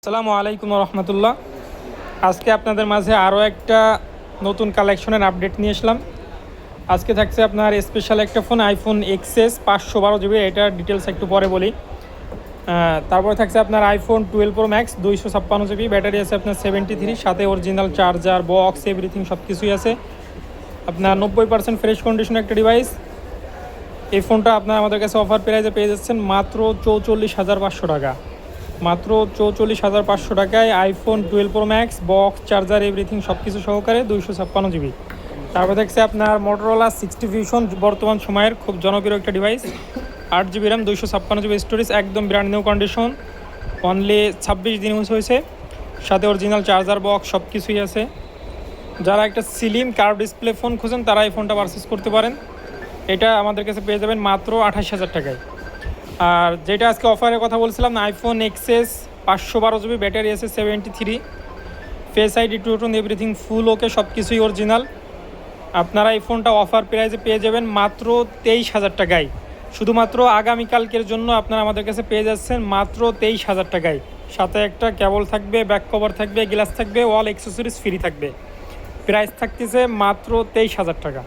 আসসালামু আলাইকুম রহমতুল্লাহ। আজকে আপনাদের মাঝে আরও একটা নতুন কালেকশনের আপডেট নিয়ে আসলাম। আজকে থাকছে আপনার স্পেশাল একটা ফোন, আইফোন এক্সএস 512 জিবি। এটার ডিটেলস একটু পরে বলি। তারপরে থাকছে আপনার iPhone 12 pro max 256 GB, battery আছে আপনার 73, সাথে অরিজিনাল চার্জার, বক্স, এভরিথিং সব কিছুই আছে। আপনার 90% ফ্রেশ কন্ডিশনের একটা ডিভাইস। এই ফোনটা আপনার আমাদের কাছে অফার প্রাইসে পেয়ে যাচ্ছেন মাত্র 44,500 টাকা। মাত্র 44,500 টাকায় iPhone 12 pro max, box, charger, everything সব কিছু সহকারে 256 জিবি। তারপর দেখছে আপনার মোটরোলা 60 ভিশন, বর্তমান সময়ের খুব জনপ্রিয় একটা device. 8 GB RAM, 256 GB storage, একদম ব্র্যান্ড নিউ কন্ডিশন, অনলি 26 দিন ইউজ হয়েছে। সাথে অরিজিনাল চার্জার, বক্স সব কিছুই আছে। যারা একটা স্লিম কার্ভ ডিসপ্লে ফোন খুঁজেন তারা এই ফোনটা পারচেস করতে পারেন। এটা আমাদের কাছে পেয়ে যাবেন মাত্র 28,000 টাকায়। আর যেটা আজকে অফারের কথা বলছিলাম না, আইফোন এক্সএস 512 জিবি, ব্যাটারি আছে 73, face ID, two tone, everything full okay, সব কিছুই অরিজিনাল। আপনারা এই ফোনটা অফার প্রাইসে পেয়ে যাবেন মাত্র 23,000 টাকায়। শুধুমাত্র আগামীকালকের জন্য আপনারা আমাদের কাছে পেয়ে যাচ্ছেন মাত্র 23,000 টাকায়। সাথে একটা কেবল থাকবে, ব্যাক কভার থাকবে, গ্লাস থাকবে, অল অ্যাক্সেসরিজ ফ্রি থাকবে। প্রাইস থাকতেছে মাত্র 23,000 টাকা।